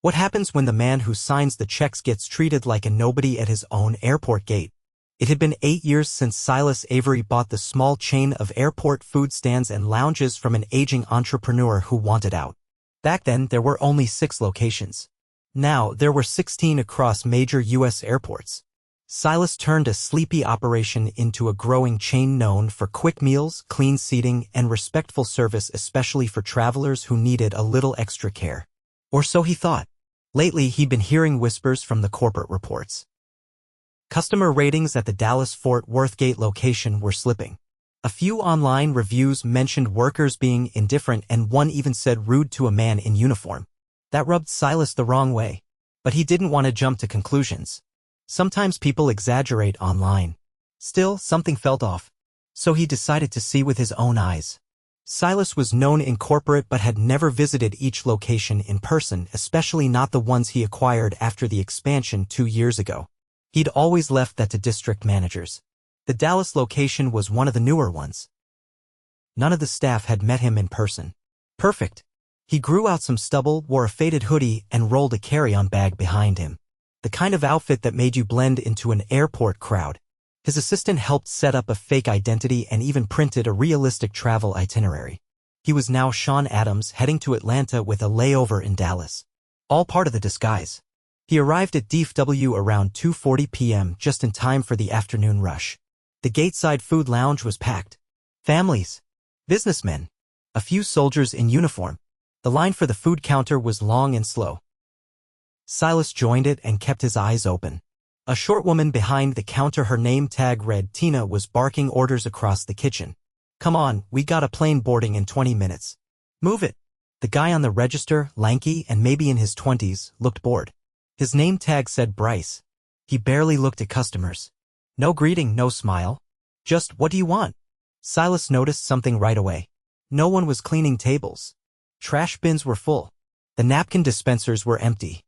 What happens when the man who signs the checks gets treated like a nobody at his own airport gate? It had been 8 years since Silas Avery bought the small chain of airport food stands and lounges from an aging entrepreneur who wanted out. Back then, there were only 6 locations. Now, there were 16 across major U.S. airports. Silas turned a sleepy operation into a growing chain known for quick meals, clean seating, and respectful service, especially for travelers who needed a little extra care. Or so he thought. Lately, he'd been hearing whispers from the corporate reports. Customer ratings at the Dallas-Fort Worth Gate location were slipping. A few online reviews mentioned workers being indifferent, and one even said rude to a man in uniform. That rubbed Silas the wrong way. But he didn't want to jump to conclusions. Sometimes people exaggerate online. Still, something felt off. So he decided to see with his own eyes. Silas was known in corporate but had never visited each location in person, especially not the ones he acquired after the expansion 2 years ago. He'd always left that to district managers. The Dallas location was one of the newer ones. None of the staff had met him in person. Perfect. He grew out some stubble, wore a faded hoodie, and rolled a carry-on bag behind him. The kind of outfit that made you blend into an airport crowd. His assistant helped set up a fake identity and even printed a realistic travel itinerary. He was now Sean Adams, heading to Atlanta with a layover in Dallas. All part of the disguise. He arrived at DFW around 2:40 p.m. just in time for the afternoon rush. The Gateside Food Lounge was packed. Families. Businessmen. A few soldiers in uniform. The line for the food counter was long and slow. Silas joined it and kept his eyes open. A short woman behind the counter, her name tag read Tina, was barking orders across the kitchen. "Come on, we got a plane boarding in 20 minutes. Move it." The guy on the register, lanky and maybe in his 20s, looked bored. His name tag said Bryce. He barely looked at customers. No greeting, no smile. Just, "What do you want?" Silas noticed something right away. No one was cleaning tables. Trash bins were full. The napkin dispensers were empty.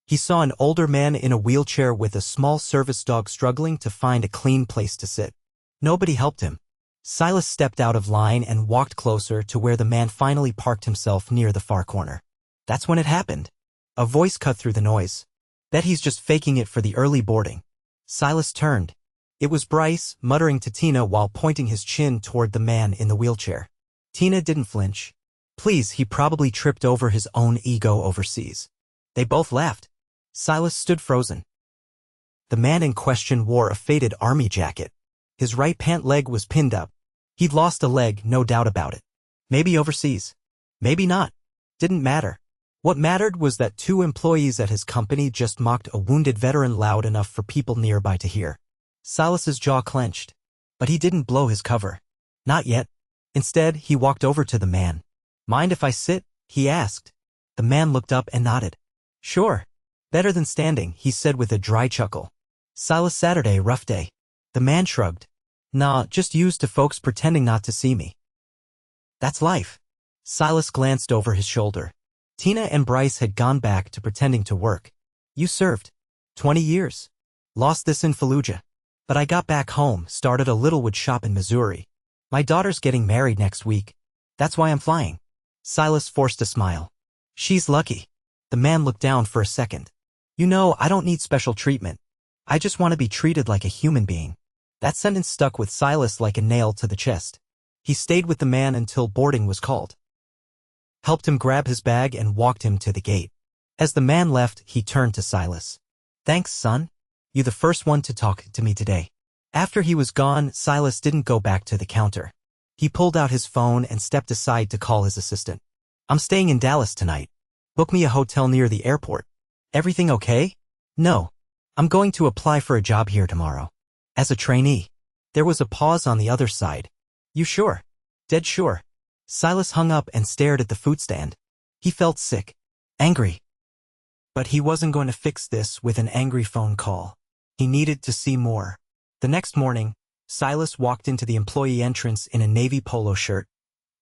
He saw an older man in a wheelchair with a small service dog struggling to find a clean place to sit. Nobody helped him. Silas stepped out of line and walked closer to where the man finally parked himself near the far corner. That's when it happened. A voice cut through the noise. "Bet he's just faking it for the early boarding." Silas turned. It was Bryce, muttering to Tina while pointing his chin toward the man in the wheelchair. Tina didn't flinch. Please, he probably tripped over his own ego overseas. They both laughed. Silas stood frozen. The man in question wore a faded army jacket. His right pant leg was pinned up. He'd lost a leg, no doubt about it. Maybe overseas. Maybe not. Didn't matter. What mattered was that 2 employees at his company just mocked a wounded veteran loud enough for people nearby to hear. Silas's jaw clenched. But he didn't blow his cover. Not yet. Instead, he walked over to the man. "Mind if I sit?" he asked. The man looked up and nodded. "Sure. Better than standing," he said with a dry chuckle. "Silas, Saturday, rough day." The man shrugged. "Nah, just used to folks pretending not to see me." "That's life." Silas glanced over his shoulder. Tina and Bryce had gone back to pretending to work. "You served 20 years. Lost this in Fallujah. But I got back home, started a Littlewood shop in Missouri. My daughter's getting married next week. That's why I'm flying." Silas forced a smile. "She's lucky." The man looked down for a second. "You know, I don't need special treatment. I just want to be treated like a human being." That sentence stuck with Silas like a nail to the chest. He stayed with the man until boarding was called. Helped him grab his bag and walked him to the gate. As the man left, he turned to Silas. "Thanks, son. You the first one to talk to me today." After he was gone, Silas didn't go back to the counter. He pulled out his phone and stepped aside to call his assistant. "I'm staying in Dallas tonight. Book me a hotel near the airport." "Everything okay?" "No. I'm going to apply for a job here tomorrow. As a trainee." There was a pause on the other side. "You sure?" "Dead sure." Silas hung up and stared at the food stand. He felt sick. Angry. But he wasn't going to fix this with an angry phone call. He needed to see more. The next morning, Silas walked into the employee entrance in a navy polo shirt,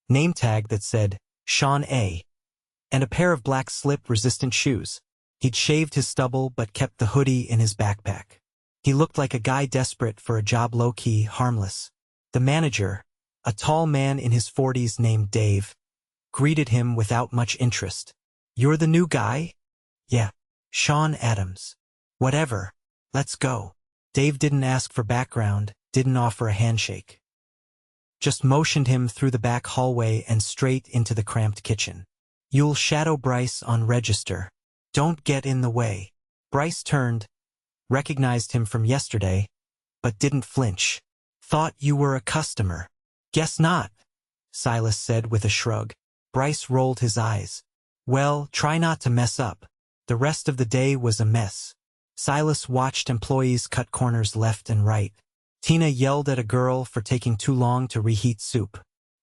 name tag that said, Sean A., and a pair of black slip-resistant shoes. He'd shaved his stubble but kept the hoodie in his backpack. He looked like a guy desperate for a job, low-key, harmless. The manager, a tall man in his 40s named Dave, greeted him without much interest. "You're the new guy?" Yeah. Sean Adams. Whatever. Let's go. Dave didn't ask for background, didn't offer a handshake. Just motioned him through the back hallway and straight into the cramped kitchen. You'll shadow Bryce on register. Don't get in the way. Bryce turned, recognized him from yesterday, but didn't flinch. Thought you were a customer. Guess not, Silas said with a shrug. Bryce rolled his eyes. Well, try not to mess up. The rest of the day was a mess. Silas watched employees cut corners left and right. Tina yelled at a girl for taking too long to reheat soup.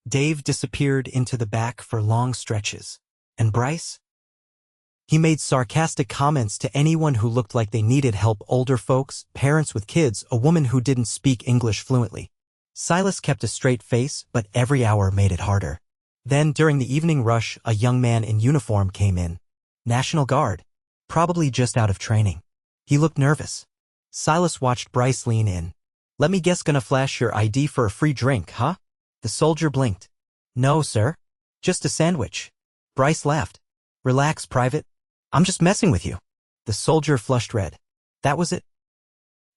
Dave disappeared into the back for long stretches. And Bryce? He made sarcastic comments to anyone who looked like they needed help: older folks, parents with kids, a woman who didn't speak English fluently. Silas kept a straight face, but every hour made it harder. Then, during the evening rush, a young man in uniform came in. National Guard. Probably just out of training. He looked nervous. Silas watched Bryce lean in. Let me guess, gonna flash your ID for a free drink, huh? The soldier blinked. No, sir. Just a sandwich. Bryce laughed. Relax, Private. I'm just messing with you. The soldier flushed red. That was it?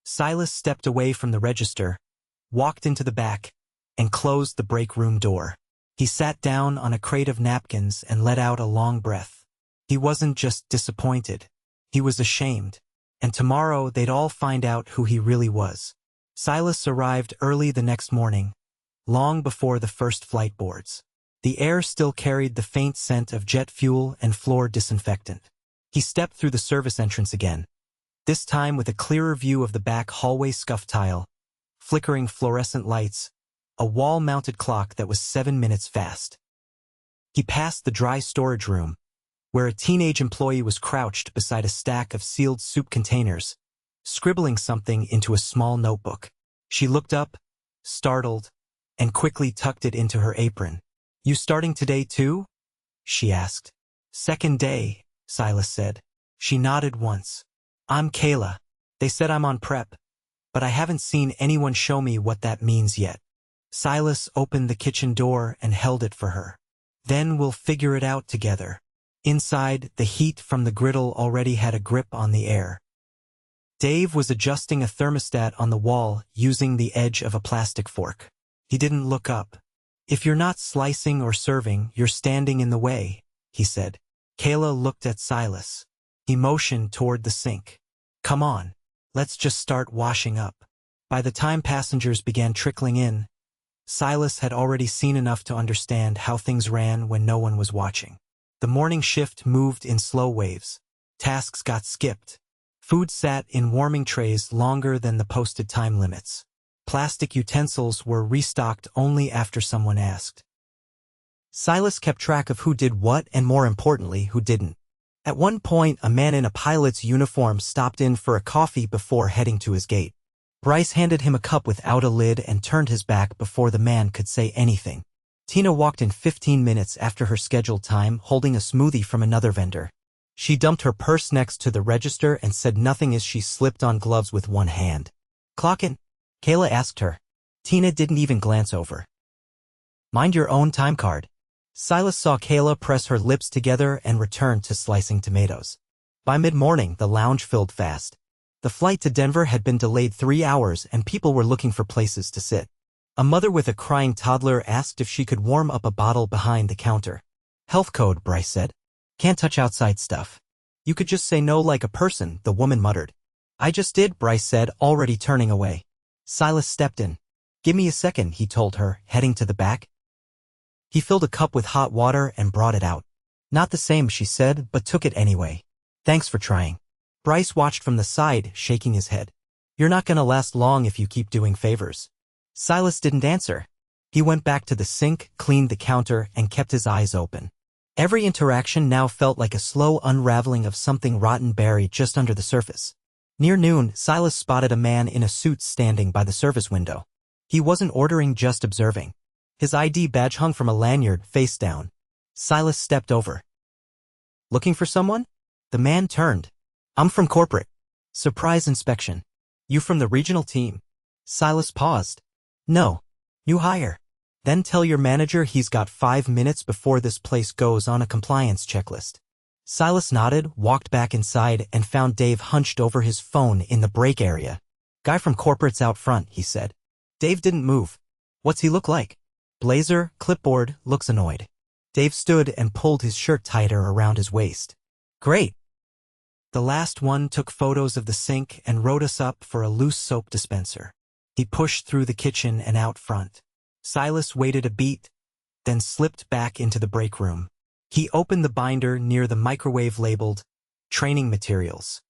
Silas stepped away from the register, walked into the back, and closed the break room door. He sat down on a crate of napkins and let out a long breath. He wasn't just disappointed. He was ashamed. And tomorrow they'd all find out who he really was. Silas arrived early the next morning, long before the first flight boards. The air still carried the faint scent of jet fuel and floor disinfectant. He stepped through the service entrance again, this time with a clearer view of the back hallway scuff tile, flickering fluorescent lights, a wall-mounted clock that was 7 minutes fast. He passed the dry storage room, where a teenage employee was crouched beside a stack of sealed soup containers, scribbling something into a small notebook. She looked up, startled, and quickly tucked it into her apron. You starting today too? She asked. Second day, Silas said. She nodded once. I'm Kayla. They said I'm on prep, but I haven't seen anyone show me what that means yet. Silas opened the kitchen door and held it for her. Then we'll figure it out together. Inside, the heat from the griddle already had a grip on the air. Dave was adjusting a thermostat on the wall using the edge of a plastic fork. He didn't look up. If you're not slicing or serving, you're standing in the way, he said. Kayla looked at Silas. He motioned toward the sink. Come on, let's just start washing up. By the time passengers began trickling in, Silas had already seen enough to understand how things ran when no one was watching. The morning shift moved in slow waves. Tasks got skipped. Food sat in warming trays longer than the posted time limits. Plastic utensils were restocked only after someone asked. Silas kept track of who did what and, more importantly, who didn't. At one point, a man in a pilot's uniform stopped in for a coffee before heading to his gate. Bryce handed him a cup without a lid and turned his back before the man could say anything. Tina walked in 15 minutes after her scheduled time, holding a smoothie from another vendor. She dumped her purse next to the register and said nothing as she slipped on gloves with one hand. Clock in? Kayla asked her. Tina didn't even glance over. Mind your own time card. Silas saw Kayla press her lips together and return to slicing tomatoes. By mid-morning, the lounge filled fast. The flight to Denver had been delayed 3 hours and people were looking for places to sit. A mother with a crying toddler asked if she could warm up a bottle behind the counter. Health code, Bryce said. Can't touch outside stuff. You could just say no like a person, the woman muttered. I just did, Bryce said, already turning away. Silas stepped in. Give me a second, he told her, heading to the back. He filled a cup with hot water and brought it out. Not the same, she said, but took it anyway. Thanks for trying. Bryce watched from the side, shaking his head. You're not gonna last long if you keep doing favors. Silas didn't answer. He went back to the sink, cleaned the counter, and kept his eyes open. Every interaction now felt like a slow unraveling of something rotten buried just under the surface. Near noon, Silas spotted a man in a suit standing by the service window. He wasn't ordering, just observing. His ID badge hung from a lanyard, face down. Silas stepped over. Looking for someone? The man turned. I'm from corporate. Surprise inspection. You from the regional team? Silas paused. No. New hire. Then tell your manager he's got 5 minutes before this place goes on a compliance checklist. Silas nodded, walked back inside, and found Dave hunched over his phone in the break area. Guy from corporate's out front, he said. Dave didn't move. What's he look like? Blazer, clipboard, looks annoyed. Dave stood and pulled his shirt tighter around his waist. Great. The last one took photos of the sink and wrote us up for a loose soap dispenser. He pushed through the kitchen and out front. Silas waited a beat, then slipped back into the break room. He opened the binder near the microwave labeled Training Materials.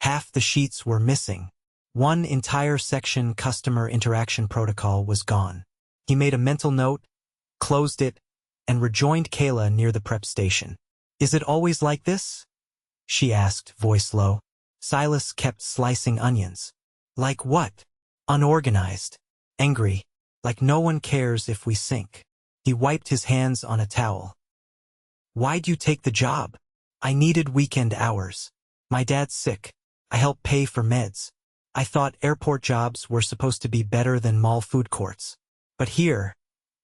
Half the sheets were missing. One entire section, Customer Interaction Protocol, was gone. He made a mental note, closed it, and rejoined Kayla near the prep station. Is it always like this? She asked, voice low. Silas kept slicing onions. Like what? Unorganized. Angry. Like no one cares if we sink. He wiped his hands on a towel. Why'd you take the job? I needed weekend hours. My dad's sick. I help pay for meds. I thought airport jobs were supposed to be better than mall food courts. But here,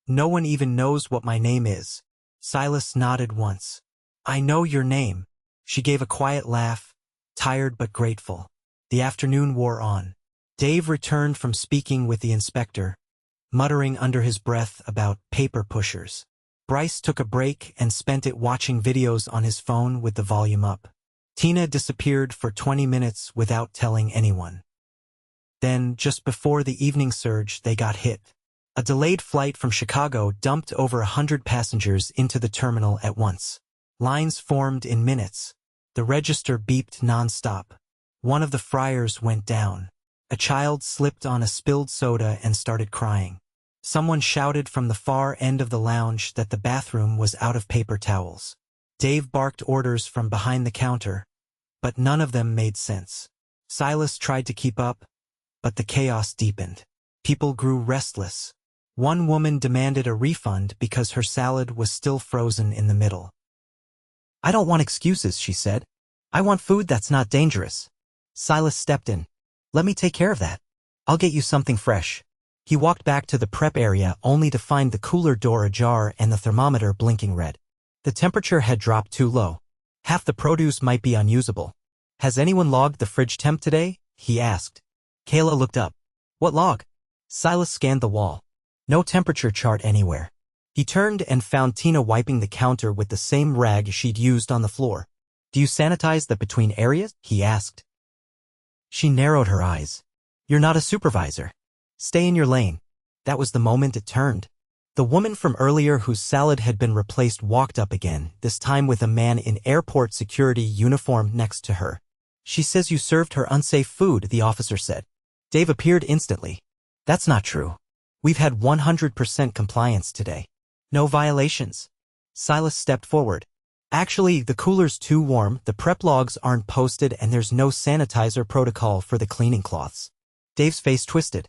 no one even knows what my name is. Silas nodded once. I know your name. She gave a quiet laugh, tired but grateful. The afternoon wore on. Dave returned from speaking with the inspector, muttering under his breath about paper pushers. Bryce took a break and spent it watching videos on his phone with the volume up. Tina disappeared for 20 minutes without telling anyone. Then, just before the evening surge, they got hit. A delayed flight from Chicago dumped over 100 passengers into the terminal at once. Lines formed in minutes. The register beeped nonstop. One of the fryers went down. A child slipped on a spilled soda and started crying. Someone shouted from the far end of the lounge that the bathroom was out of paper towels. Dave barked orders from behind the counter, but none of them made sense. Silas tried to keep up, but the chaos deepened. People grew restless. One woman demanded a refund because her salad was still frozen in the middle. I don't want excuses, she said. I want food that's not dangerous. Silas stepped in. Let me take care of that. I'll get you something fresh. He walked back to the prep area only to find the cooler door ajar and the thermometer blinking red. The temperature had dropped too low. Half the produce might be unusable. Has anyone logged the fridge temp today? He asked. Kayla looked up. What log? Silas scanned the wall. No temperature chart anywhere. He turned and found Tina wiping the counter with the same rag she'd used on the floor. Do you sanitize the between areas? He asked. She narrowed her eyes. You're not a supervisor. Stay in your lane. That was the moment it turned. The woman from earlier whose salad had been replaced walked up again, this time with a man in airport security uniform next to her. She says you served her unsafe food, the officer said. Dave appeared instantly. That's not true. We've had 100% compliance today. No violations. Silas stepped forward. Actually, the cooler's too warm, the prep logs aren't posted, and there's no sanitizer protocol for the cleaning cloths. Dave's face twisted.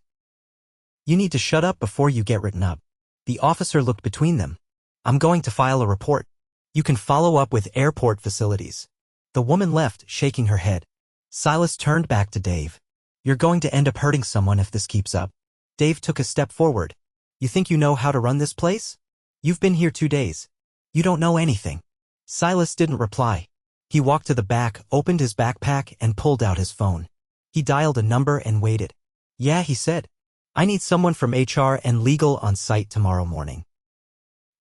You need to shut up before you get written up. The officer looked between them. I'm going to file a report. You can follow up with airport facilities. The woman left, shaking her head. Silas turned back to Dave. You're going to end up hurting someone if this keeps up. Dave took a step forward. You think you know how to run this place? You've been here 2 days. You don't know anything. Silas didn't reply. He walked to the back, opened his backpack, and pulled out his phone. He dialed a number and waited. Yeah, he said. I need someone from HR and legal on site tomorrow morning.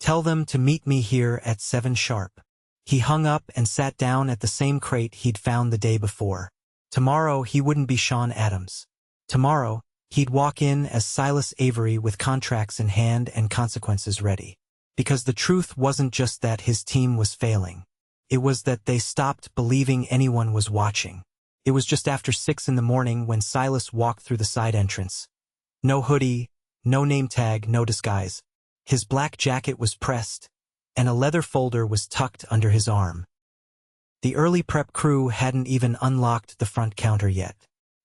Tell them to meet me here at 7 sharp. He hung up and sat down at the same crate he'd found the day before. Tomorrow he wouldn't be Sean Adams. Tomorrow, he'd walk in as Silas Avery with contracts in hand and consequences ready. Because the truth wasn't just that his team was failing. It was that they stopped believing anyone was watching. It was just after 6 in the morning when Silas walked through the side entrance. No hoodie, no name tag, no disguise. His black jacket was pressed, and a leather folder was tucked under his arm. The early prep crew hadn't even unlocked the front counter yet.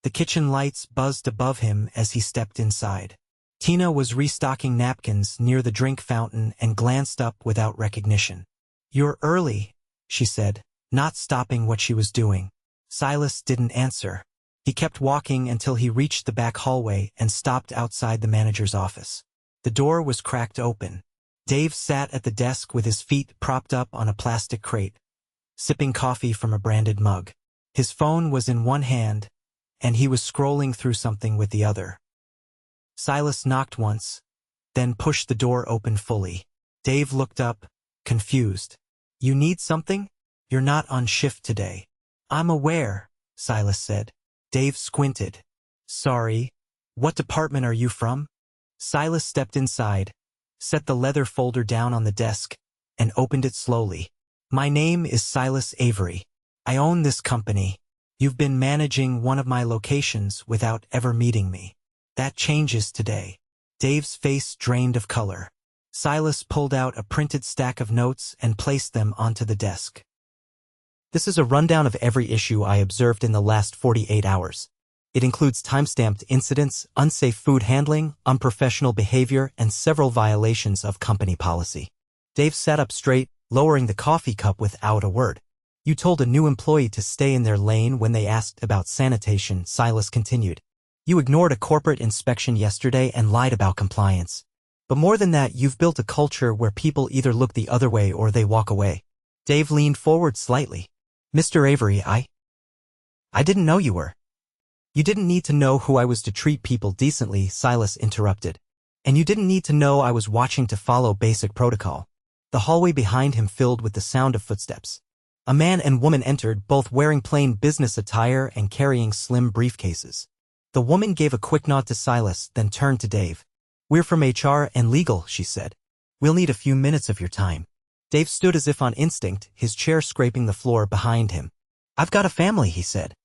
The kitchen lights buzzed above him as he stepped inside. Tina was restocking napkins near the drink fountain and glanced up without recognition. You're early, she said, not stopping what she was doing. Silas didn't answer. He kept walking until he reached the back hallway and stopped outside the manager's office. The door was cracked open. Dave sat at the desk with his feet propped up on a plastic crate. sipping coffee from a branded mug. His phone was in one hand, and he was scrolling through something with the other. Silas knocked once, then pushed the door open fully. Dave looked up, confused. "You need something? You're not on shift today." "I'm aware," Silas said. Dave squinted. "Sorry. What department are you from?" Silas stepped inside, set the leather folder down on the desk, and opened it slowly. "My name is Silas Avery. I own this company. You've been managing one of my locations without ever meeting me. That changes today." Dave's face drained of color. Silas pulled out a printed stack of notes and placed them onto the desk. "This is a rundown of every issue I observed in the last 48 hours. It includes time-stamped incidents, unsafe food handling, unprofessional behavior, and several violations of company policy." Dave sat up straight, lowering the coffee cup without a word. "You told a new employee to stay in their lane when they asked about sanitation," Silas continued. "You ignored a corporate inspection yesterday and lied about compliance. But more than that, you've built a culture where people either look the other way or they walk away." Dave leaned forward slightly. "Mr. Avery, I didn't know you were." "You didn't need to know who I was to treat people decently," Silas interrupted. "And you didn't need to know I was watching to follow basic protocol." The hallway behind him filled with the sound of footsteps. A man and woman entered, both wearing plain business attire and carrying slim briefcases. The woman gave a quick nod to Silas, then turned to Dave. "We're from HR and legal," she said. "We'll need a few minutes of your time." Dave stood as if on instinct, his chair scraping the floor behind him. "I've got a family," he said.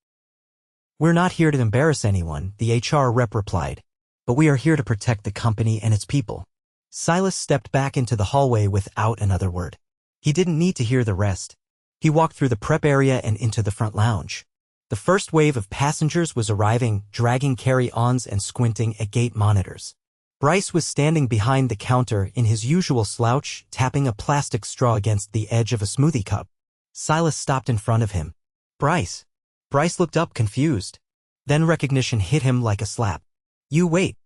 "We're not here to embarrass anyone," the HR rep replied. "But we are here to protect the company and its people." Silas stepped back into the hallway without another word. He didn't need to hear the rest. He walked through the prep area and into the front lounge. The first wave of passengers was arriving, dragging carry-ons and squinting at gate monitors. Bryce was standing behind the counter in his usual slouch, tapping a plastic straw against the edge of a smoothie cup. Silas stopped in front of him. "Bryce." Bryce looked up confused. Then recognition hit him like a slap. "You wait.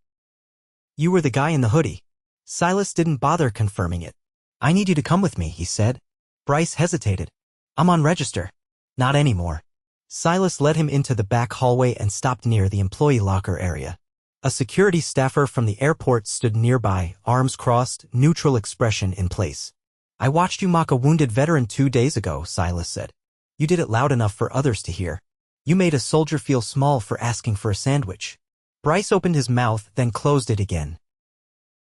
You were the guy in the hoodie." Silas didn't bother confirming it. "I need you to come with me," he said. Bryce hesitated. "I'm on register." "Not anymore." Silas led him into the back hallway and stopped near the employee locker area. A security staffer from the airport stood nearby, arms crossed, neutral expression in place. "I watched you mock a wounded veteran 2 days ago," Silas said. "You did it loud enough for others to hear. You made a soldier feel small for asking for a sandwich." Bryce opened his mouth, then closed it again.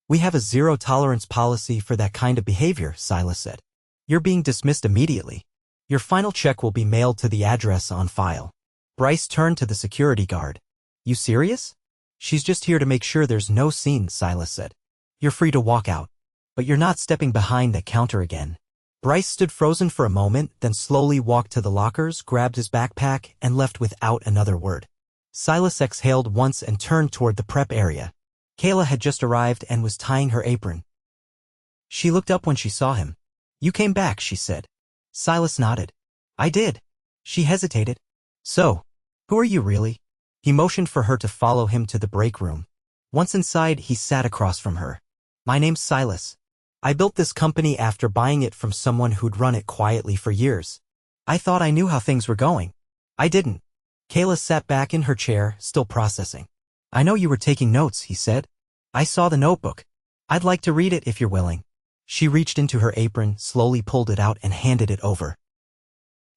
"We have a zero-tolerance policy for that kind of behavior," Silas said. "You're being dismissed immediately. Your final check will be mailed to the address on file." Bryce turned to the security guard. "You serious?" "She's just here to make sure there's no scene," Silas said. "You're free to walk out. But you're not stepping behind that counter again." Bryce stood frozen for a moment, then slowly walked to the lockers, grabbed his backpack, and left without another word. Silas exhaled once and turned toward the prep area. Kayla had just arrived and was tying her apron. She looked up when she saw him. "You came back," she said. Silas nodded. "I did." She hesitated. "So, who are you really?" He motioned for her to follow him to the break room. Once inside, he sat across from her. "My name's Silas. I built this company after buying it from someone who'd run it quietly for years. I thought I knew how things were going. I didn't." Kayla sat back in her chair, still processing. "I know you were taking notes," he said. "I saw the notebook. I'd like to read it if you're willing." She reached into her apron, slowly pulled it out, and handed it over.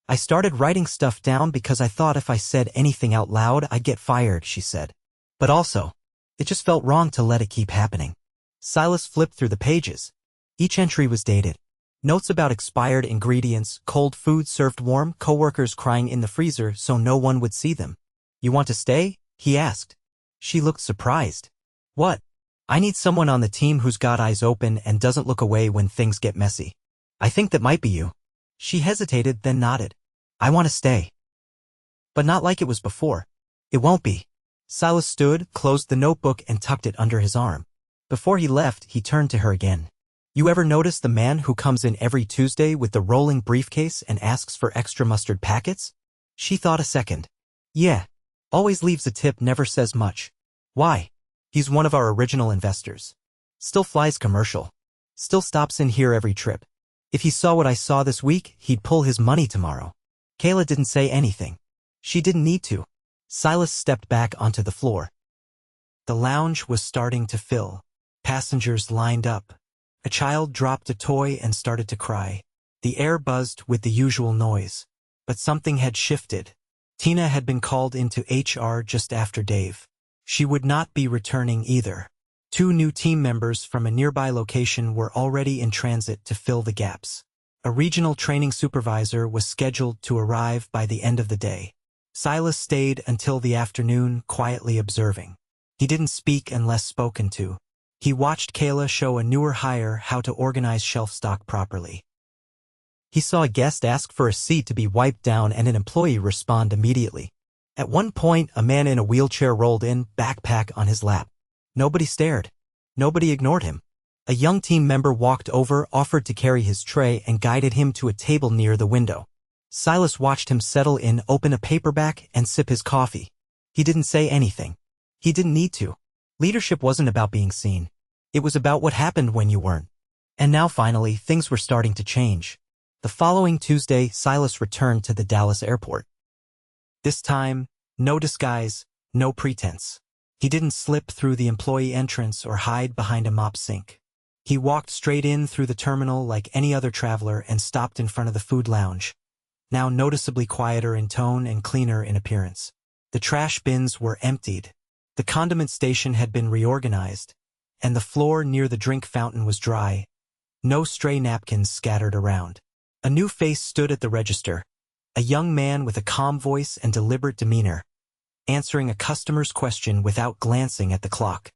"I started writing stuff down because I thought if I said anything out loud, I'd get fired," she said. "But also, it just felt wrong to let it keep happening." Silas flipped through the pages. Each entry was dated. Notes about expired ingredients, cold food served warm, coworkers crying in the freezer so no one would see them. "You want to stay?" he asked. She looked surprised. "What?" "I need someone on the team who's got eyes open and doesn't look away when things get messy. I think that might be you." She hesitated, then nodded. "I want to stay. But not like it was before." "It won't be." Silas stood, closed the notebook, and tucked it under his arm. Before he left, he turned to her again. "You ever notice the man who comes in every Tuesday with the rolling briefcase and asks for extra mustard packets?" She thought a second. "Yeah. Always leaves a tip, never says much." "Why?" "He's one of our original investors. Still flies commercial. Still stops in here every trip. If he saw what I saw this week, he'd pull his money tomorrow. Kayla didn't say anything. She didn't need to. Silas stepped back onto the floor. The lounge was starting to fill. Passengers lined up. A child dropped a toy and started to cry. The air buzzed with the usual noise. But something had shifted. Tina had been called into HR just after Dave. She would not be returning either. 2 new team members from a nearby location were already in transit to fill the gaps. A regional training supervisor was scheduled to arrive by the end of the day. Silas stayed until the afternoon, quietly observing. He didn't speak unless spoken to. He watched Kayla show a newer hire how to organize shelf stock properly. He saw a guest ask for a seat to be wiped down and an employee respond immediately. At one point, a man in a wheelchair rolled in, backpack on his lap. Nobody stared. Nobody ignored him. A young team member walked over, offered to carry his tray, and guided him to a table near the window. Silas watched him settle in, open a paperback, and sip his coffee. He didn't say anything. He didn't need to. Leadership wasn't about being seen. It was about what happened when you weren't. And now finally, things were starting to change. The following Tuesday, Silas returned to the Dallas airport. This time, no disguise, no pretense. He didn't slip through the employee entrance or hide behind a mop sink. He walked straight in through the terminal like any other traveler and stopped in front of the food lounge, now noticeably quieter in tone and cleaner in appearance. The trash bins were emptied. The condiment station had been reorganized, and the floor near the drink fountain was dry. No stray napkins scattered around. A new face stood at the register, a young man with a calm voice and deliberate demeanor, answering a customer's question without glancing at the clock.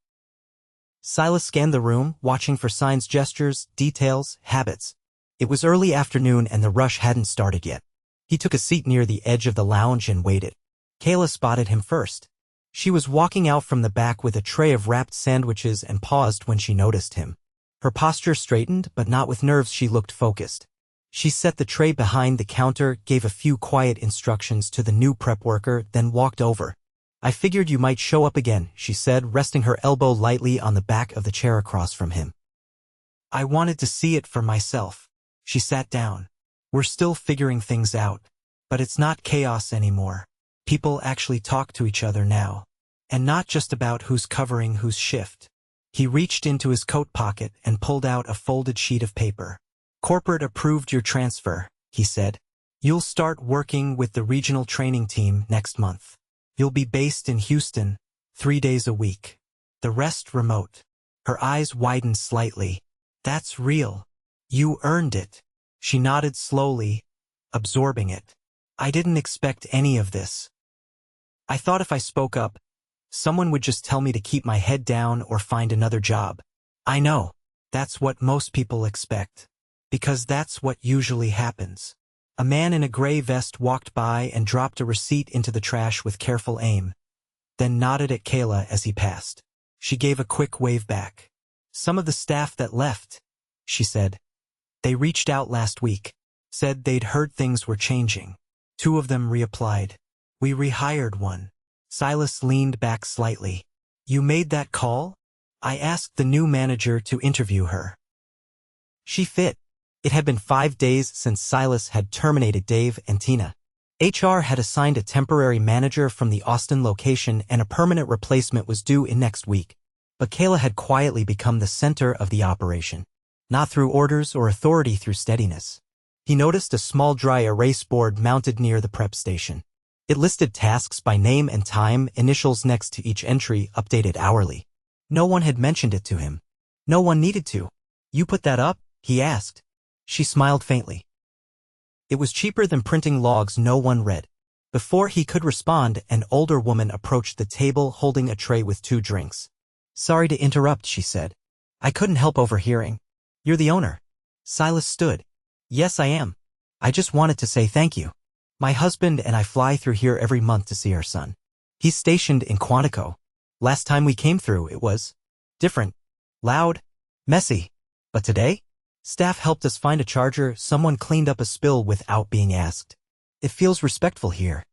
Silas scanned the room, watching for signs, gestures, details, habits. It was early afternoon and the rush hadn't started yet. He took a seat near the edge of the lounge and waited. Kayla spotted him first. She was walking out from the back with a tray of wrapped sandwiches and paused when she noticed him. Her posture straightened, but not with nerves. She looked focused. She set the tray behind the counter, gave a few quiet instructions to the new prep worker, then walked over. "I figured you might show up again," she said, resting her elbow lightly on the back of the chair across from him. "I wanted to see it for myself." She sat down. "We're still figuring things out. But it's not chaos anymore. People actually talk to each other now. And not just about who's covering whose shift." He reached into his coat pocket and pulled out a folded sheet of paper. "Corporate approved your transfer," he said. "You'll start working with the regional training team next month. You'll be based in Houston, 3 days a week. The rest remote." Her eyes widened slightly. "That's real. You earned it." She nodded slowly, absorbing it. "I didn't expect any of this. I thought if I spoke up, someone would just tell me to keep my head down or find another job. I know. That's what most people expect. Because that's what usually happens." A man in a gray vest walked by and dropped a receipt into the trash with careful aim, then nodded at Kayla as he passed. She gave a quick wave back. "Some of the staff that left," she said. "They reached out last week, said they'd heard things were changing. 2 of them reapplied. We rehired one." Silas leaned back slightly. "You made that call?" "I asked the new manager to interview her. She fit." It had been 5 days since Silas had terminated Dave and Tina. HR had assigned a temporary manager from the Austin location and a permanent replacement was due in next week. But Kayla had quietly become the center of the operation. Not through orders or authority, through steadiness. He noticed a small dry erase board mounted near the prep station. It listed tasks by name and time, initials next to each entry, updated hourly. No one had mentioned it to him. No one needed to. "You put that up?" he asked. She smiled faintly. It was cheaper than printing logs no one read. Before he could respond, an older woman approached the table holding a tray with 2 drinks. "Sorry to interrupt," she said. "I couldn't help overhearing. You're the owner." Silas stood. "Yes, I am. I just wanted to say thank you. My husband and I fly through here every month to see our son. He's stationed in Quantico. Last time we came through, it was different. Loud. Messy. But today? Staff helped us find a charger, someone cleaned up a spill without being asked. It feels respectful here.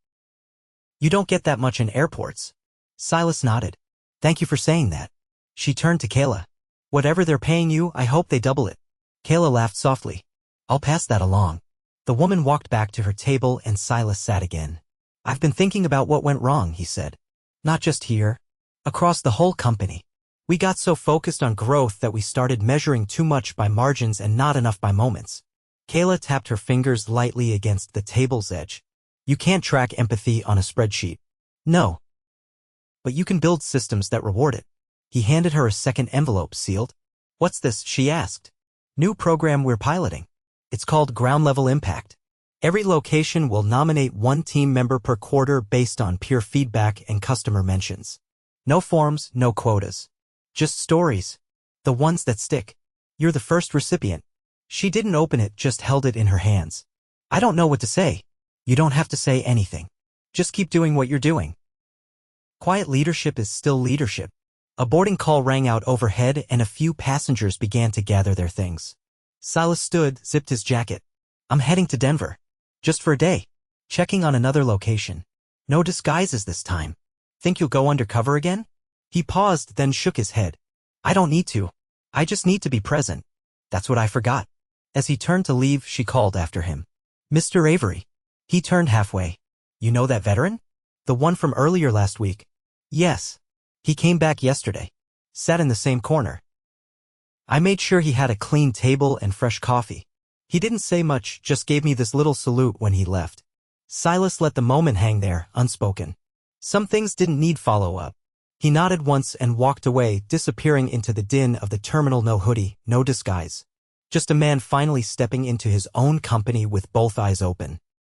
You don't get that much in airports." Silas nodded. "Thank you for saying that." She turned to Kayla. "Whatever they're paying you, I hope they double it." Kayla laughed softly. I'll pass that along. The woman walked back to her table and Silas sat again. I've been thinking about what went wrong, he said. Not just here. Across the whole company. We got so focused on growth that we started measuring too much by margins and not enough by moments. Kayla tapped her fingers lightly against the table's edge. You can't track empathy on a spreadsheet. No. But you can build systems that reward it. He handed her a second envelope sealed. What's this? She asked. New program we're piloting. It's called Ground Level Impact. Every location will nominate one team member per quarter based on peer feedback and customer mentions. No forms, no quotas. Just stories. The ones that stick. You're the first recipient. She didn't open it, just held it in her hands. I don't know what to say. You don't have to say anything. Just keep doing what you're doing. Quiet leadership is still leadership. A boarding call rang out overhead and a few passengers began to gather their things. Silas stood, zipped his jacket. I'm heading to Denver. Just for a day. Checking on another location. No disguises this time. Think you'll go undercover again? He paused, then shook his head. I don't need to. I just need to be present. That's what I forgot. As he turned to leave, she called after him. Mr. Avery. He turned halfway. You know that veteran? The one from earlier last week? Yes. He came back yesterday. Sat in the same corner. I made sure he had a clean table and fresh coffee. He didn't say much, just gave me this little salute when he left. Silas let the moment hang there, unspoken. Some things didn't need follow-up. He nodded once and walked away, disappearing into the din of the terminal. No hoodie, no disguise. Just a man finally stepping into his own company with both eyes open.